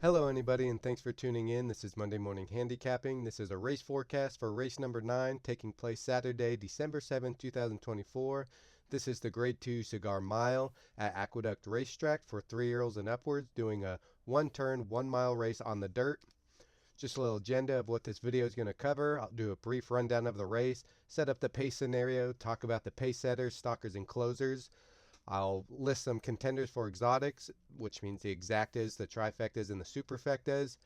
Hello anybody, and thanks for tuning in. This is Monday Morning Handicapping. This is a race forecast for race number 9 taking place Saturday, December 7th, 2024. This is the Grade 2 Cigar Mile at Aqueduct Racetrack for 3-year-olds and upwards, doing a one-turn, 1-mile race on the dirt. Just a little agenda of what this video is going to cover. I'll do a brief rundown of the race, set up the pace scenario, talk about the pace setters, stalkers, and closers. I'll list some contenders for exotics, which means the exactas, the trifectas, and the superfectas.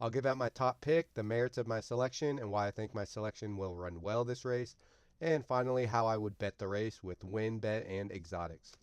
I'll give out my top pick, the merits of my selection, and why I think my selection will run well this race. And finally, how I would bet the race with win, bet, and exotics.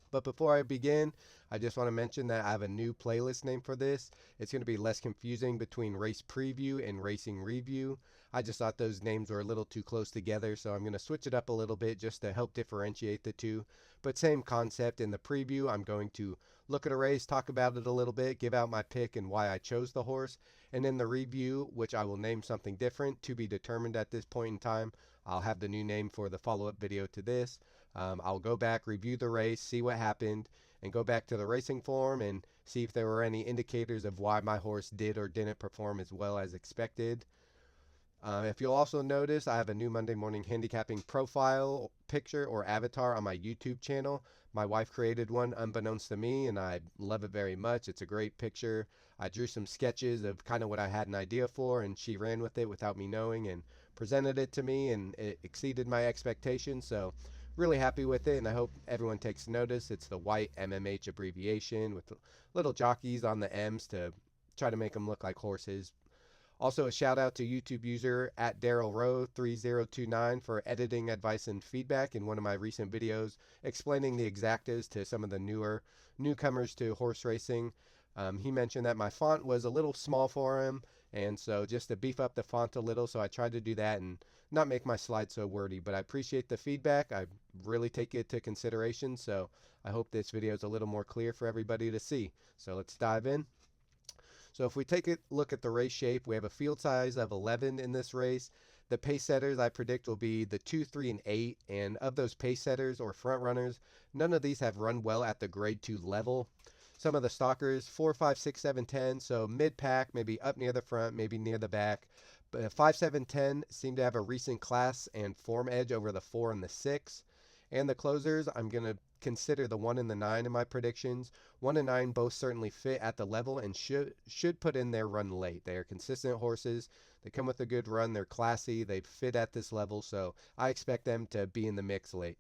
But before I begin, I just want to mention that I have a new playlist name for this. It's going to be less confusing between race preview and racing review. I just thought those names were a little too close together, so I'm going to switch it up a little bit just to help differentiate the two. But same concept. In the preview, I'm going to look at a race, talk about it a little bit, give out my pick and why I chose the horse. And in the review, which I will name something different to be determined at this point in time, I'll have the new name for the follow-up video to this. I'll go back, review the race, see what happened, and go back to the racing form and see if there were any indicators of why my horse did or didn't perform as well as expected. If you'll also notice, I have a new Monday Morning Handicapping profile picture or avatar on my YouTube channel. My wife created one unbeknownst to me, and I love it very much. It's a great picture. I drew some sketches of kind of what I had an idea for, and she ran with it without me knowing and presented it to me, and it exceeded my expectations. So really happy with it, and I hope everyone takes notice. It's the white MMH abbreviation with little jockeys on the M's to try to make them look like horses. Also, a shout out to YouTube user at Daryl Rowe 3029 for editing advice and feedback in one of my recent videos explaining the exactas to some of the newcomers to horse racing. He mentioned that my font was a little small for him, and so just to beef up the font a little, so I tried to do that and not make my slides so wordy. But I appreciate the feedback. I really take it to consideration, so I hope this video is a little more clear for everybody to see. So let's dive in. So if we take a look at the race shape, we have a field size of 11 in this race. The pace setters I predict will be the 2, 3, and 8. And of those pace setters or front runners, none of these have run well at the grade 2 level. Some of the stalkers, 4, 5, 6, 7, 10. So mid-pack, maybe up near the front, maybe near the back. But 5, 7, 10 seem to have a recent class and form edge over the 4 and the 6. And the closers, I'm going to consider the 1 and the 9 in my predictions. 1 and 9 both certainly fit at the level and should put in their run late. They are consistent horses. They come with a good run. They're classy. They fit at this level, so I expect them to be in the mix late.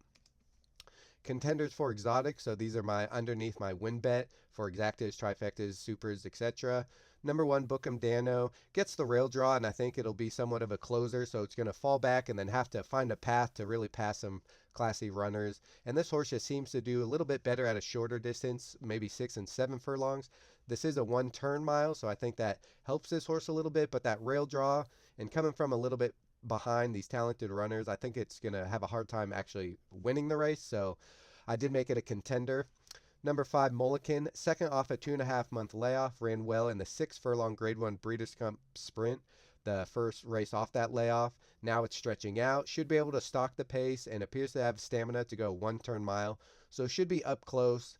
Contenders for exotics, so these are my underneath my win bet for exactas, trifectas, supers, etc. Number 1, Bookham Dano gets the rail draw, and I think it'll be somewhat of a closer, so it's going to fall back and then have to find a path to really pass some classy runners. And this horse just seems to do a little bit better at a shorter distance, maybe 6 and 7 furlongs. This is a one-turn mile, so I think that helps this horse a little bit, but that rail draw and coming from a little bit behind these talented runners, I think it's going to have a hard time actually winning the race, so I did make it a contender. Number 5, Mullican, second off a 2.5-month layoff, ran well in the 6 furlong Grade 1 Breeders' Cup Sprint, the first race off that layoff. Now it's stretching out, should be able to stalk the pace, and appears to have stamina to go one-turn mile, so should be up close.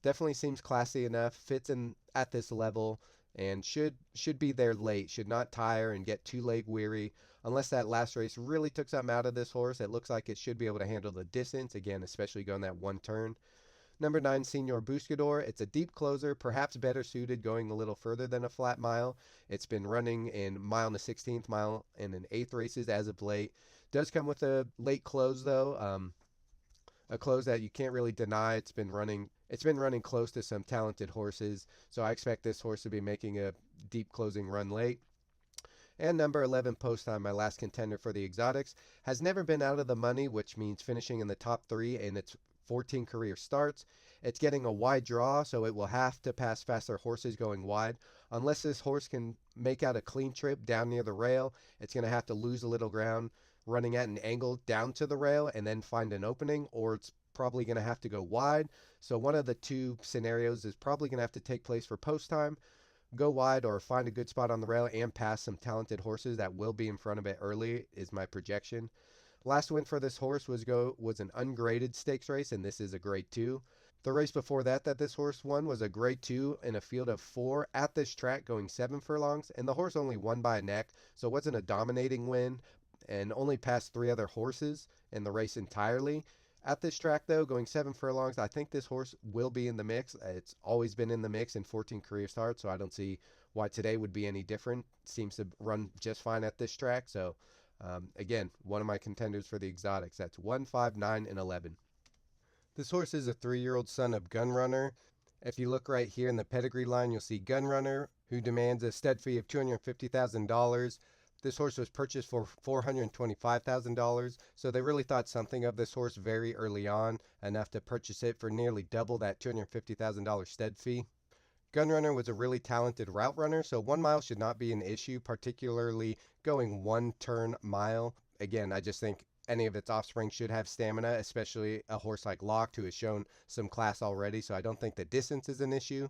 Definitely seems classy enough, fits in at this level, and should be there late. Should not tire and get too leg weary. Unless that last race really took something out of this horse, it looks like it should be able to handle the distance, again, especially going that one turn. Number 9, Senor Buscador. It's a deep closer, perhaps better suited going a little further than a flat mile. It's been running in mile and a 16th, mile and an 8th races as of late. Does come with a late close though. A close that you can't really deny. It's been running close to some talented horses, so I expect this horse to be making a deep closing run late. And number 11, Post Time, my last contender for the exotics, has never been out of the money, which means finishing in the top 3 in its 14 career starts. It's getting a wide draw, so it will have to pass faster horses going wide. Unless this horse can make out a clean trip down near the rail, it's going to have to lose a little ground running at an angle down to the rail and then find an opening, or it's probably going to have to go wide. So one of the two scenarios is probably going to have to take place for Post Time. Go wide or find a good spot on the rail and pass some talented horses that will be in front of it early is my projection. Last win for this horse was an ungraded stakes race, and this is a grade 2. The race before that this horse won was a grade 2 in a field of 4 at this track going 7 furlongs, and the horse only won by a neck, so it wasn't a dominating win and only passed 3 other horses in the race entirely. At this track, though, going 7 furlongs, I think this horse will be in the mix. It's always been in the mix in 14 career starts, so I don't see why today would be any different. Seems to run just fine at this track, so again, one of my contenders for the exotics. That's 1, 5, 9, and 11. This horse is a 3-year-old son of Gunrunner. If you look right here in the pedigree line, you'll see Gunrunner, who demands a stud fee of $250,000. This horse was purchased for $425,000, so they really thought something of this horse very early on, enough to purchase it for nearly double that $250,000 stud fee. Gunrunner was a really talented route runner, so 1 mile should not be an issue, particularly going 1 turn mile. Again, I just think any of its offspring should have stamina, especially a horse like Locked, who has shown some class already, so I don't think the distance is an issue.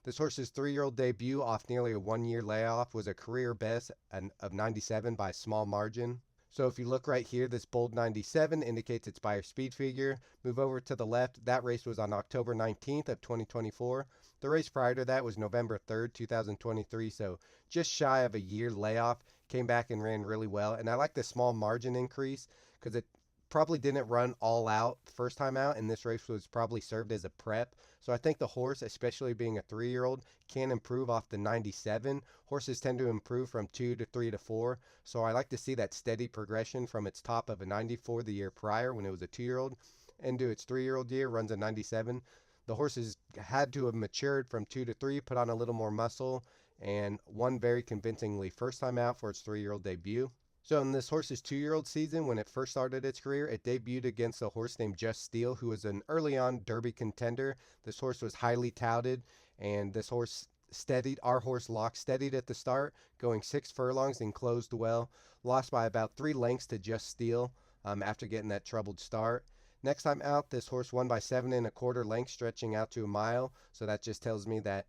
This horse's 3-year-old debut off nearly a 1-year layoff was a career best of 97 by a small margin. So if you look right here, this bold 97 indicates its Beyer speed figure. Move over to the left, that race was on October 19th of 2024. The race prior to that was November 3rd, 2023, so just shy of a year layoff. Came back and ran really well, and I like the small margin increase because it probably didn't run all out first time out, and this race was probably served as a prep. So I think the horse, especially being a 3-year-old, can improve off the 97. Horses tend to improve from 2 to 3 to 4, so I like to see that steady progression from its top of a 94 the year prior when it was a 2-year-old into its 3-year-old year, runs a 97. The horses had to have matured from 2 to 3, put on a little more muscle, and won very convincingly first time out for its 3-year-old debut. So in this horse's 2-year-old season, when it first started its career, it debuted against a horse named Just Steel, who was an early on Derby contender. This horse was highly touted, and this horse steadied, our horse Lock steadied at the start, going 6 furlongs and closed well. Lost by about 3 lengths to Just Steel after getting that troubled start. Next time out, this horse won by 7 1/4 lengths, stretching out to a mile. So that just tells me that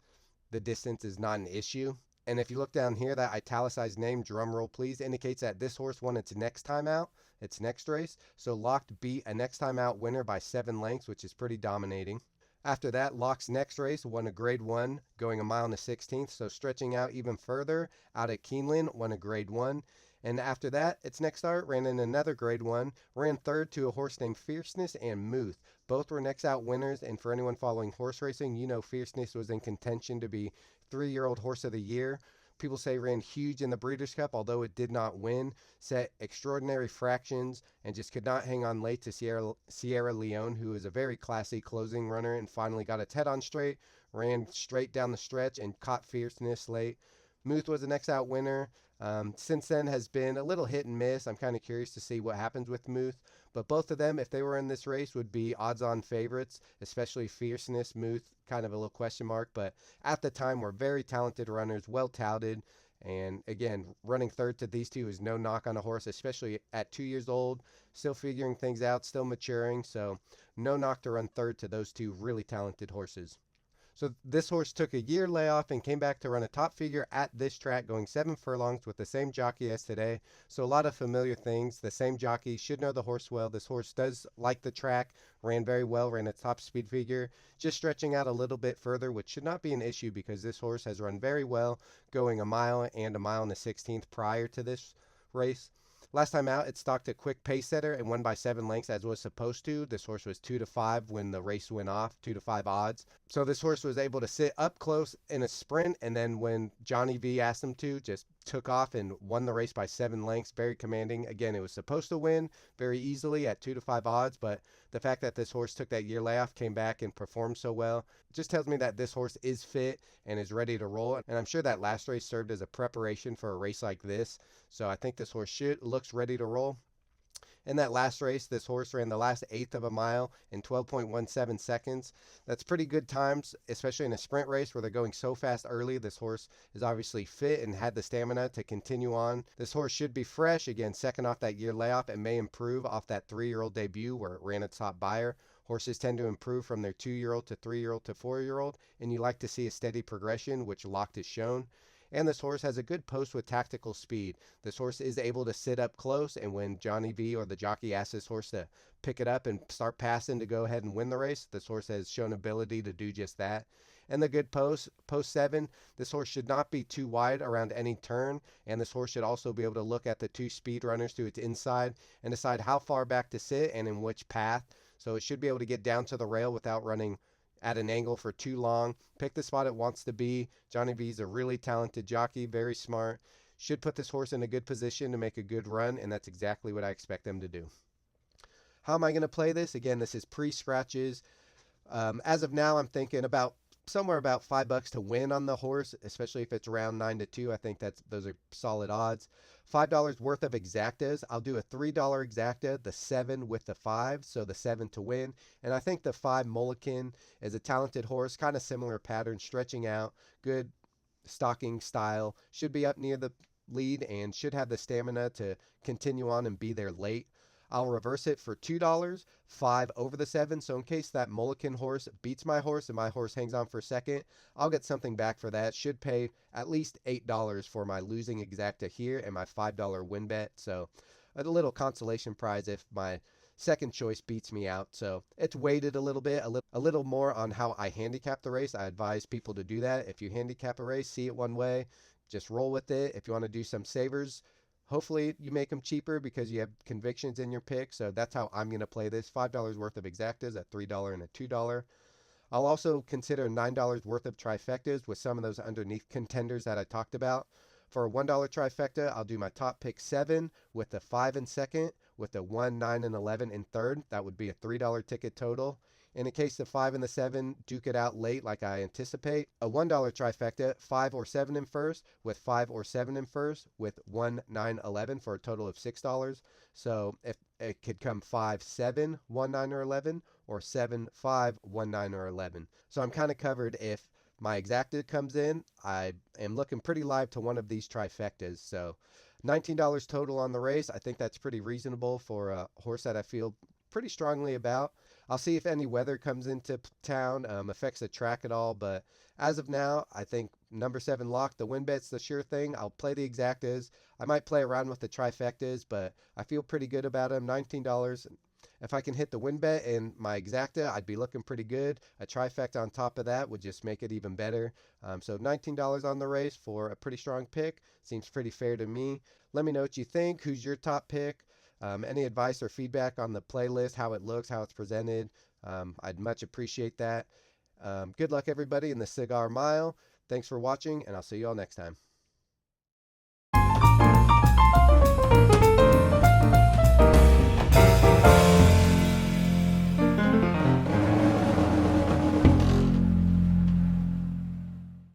the distance is not an issue. And if you look down here, that italicized name, drumroll please, indicates that this horse won its next time out, its next race. So Locked beat a next time out winner by 7 lengths, which is pretty dominating. After that, Locke's next race won a grade 1, going a mile and a 16th, so stretching out even further. Out at Keeneland, won a grade 1. And after that, its next start ran in another grade 1, ran third to a horse named Fierceness and Muth. Both were next out winners, and for anyone following horse racing, you know Fierceness was in contention to be 3-year-old horse of the year. People say ran huge in the Breeders' Cup, although it did not win, set extraordinary fractions, and just could not hang on late to Sierra Leone, who is a very classy closing runner, and finally got its head on straight, ran straight down the stretch, and caught Fierceness late. Muth was the next out winner. Since then has been a little hit and miss. I'm kind of curious to see what happens with Muth. But both of them, if they were in this race, would be odds-on favorites, especially Fierceness. Muth, kind of a little question mark. But at the time, were very talented runners, well touted. And again, running third to these two is no knock on a horse, especially at 2 years old, still figuring things out, still maturing. So no knock to run third to those two really talented horses. So this horse took a year layoff and came back to run a top figure at this track, going 7 furlongs with the same jockey as today. So a lot of familiar things. The same jockey, should know the horse well. This horse does like the track, ran very well, ran a top speed figure, just stretching out a little bit further, which should not be an issue because this horse has run very well, going a mile and a mile and a 16th prior to this race. Last time out, it stalked a quick pace setter and won by 7 lengths as was supposed to. This horse was 2 to 5 when the race went off, 2 to 5 odds. So this horse was able to sit up close in a sprint, and then when Johnny V asked him to, just took off and won the race by 7 lengths, very commanding. Again, it was supposed to win very easily at 2 to 5 odds, but the fact that this horse took that year layoff, came back and performed so well, just tells me that this horse is fit and is ready to roll. And I'm sure that last race served as a preparation for a race like this. So I think this horse looks ready to roll. In that last race, this horse ran the last eighth of a mile in 12.17 seconds. That's pretty good times, especially in a sprint race where they're going so fast early. This horse is obviously fit and had the stamina to continue on. This horse should be fresh, again, second off that year layoff, and may improve off that 3-year-old debut where it ran its top Beyer. Horses tend to improve from their 2-year-old to 3-year-old to 4-year-old, and you like to see a steady progression, which Locked has shown. And this horse has a good post with tactical speed. This horse is able to sit up close, and when Johnny V or the jockey asks this horse to pick it up and start passing to go ahead and win the race, this horse has shown ability to do just that. And the good post 7, this horse should not be too wide around any turn, and this horse should also be able to look at the 2 speed runners to its inside and decide how far back to sit and in which path. So it should be able to get down to the rail without running at an angle for too long. Pick the spot it wants to be. Johnny V's a really talented jockey, very smart. Should put this horse in a good position to make a good run, and that's exactly what I expect them to do. How am I going to play this? Again, this is pre-scratches. As of now, I'm thinking about somewhere about $5 to win on the horse, especially if it's around 9-2. I think those are solid odds. $5 worth of exactas. I'll do a $3 exacta, the 7 with the 5, so the 7 to win. And I think the 5 Mulligan is a talented horse, kind of similar pattern, stretching out, good stalking style, should be up near the lead and should have the stamina to continue on and be there late. I'll reverse it for $2, 5 over the 7. So in case that Mulligan horse beats my horse and my horse hangs on for second, I'll get something back for that. Should pay at least $8 for my losing exacta here and my $5 win bet. So a little consolation prize if my second choice beats me out. So it's weighted a little bit, a little more on how I handicap the race. I advise people to do that. If you handicap a race, see it one way, just roll with it. If you want to do some savers, hopefully you make them cheaper because you have convictions in your pick. So that's how I'm going to play this. $5 worth of exactas at $3 and a $2. I'll also consider $9 worth of trifectas with some of those underneath contenders that I talked about. For a $1 trifecta, I'll do my top pick 7 with the 5 in second, with the 1, 9, and 11 in third. That would be a $3 ticket total. And in case the 5 and the 7 duke it out late like I anticipate, a $1 trifecta, 5 or 7 in first, with 5 or 7 in first, with 1, 9, 11 for a total of $6. So if it could come 5, 7, 1, 9, or 11, or 7, 5, 1, 9, or 11. So I'm kind of covered if my exacta comes in. I am looking pretty live to one of these trifectas. So $19 total on the race. I think that's pretty reasonable for a horse that I feel pretty strongly about. I'll see if any weather comes into town, affects the track at all, but as of now, I think number 7 lock, the win bet's the sure thing. I'll play the exactas. I might play around with the trifectas, but I feel pretty good about them. $19. If I can hit the win bet and my exacta, I'd be looking pretty good. A trifecta on top of that would just make it even better. So $19 on the race for a pretty strong pick. Seems pretty fair to me. Let me know what you think. Who's your top pick? Any advice or feedback on the playlist, how it looks, how it's presented, I'd much appreciate that. Good luck, everybody, in the Cigar Mile. Thanks for watching, and I'll see you all next time.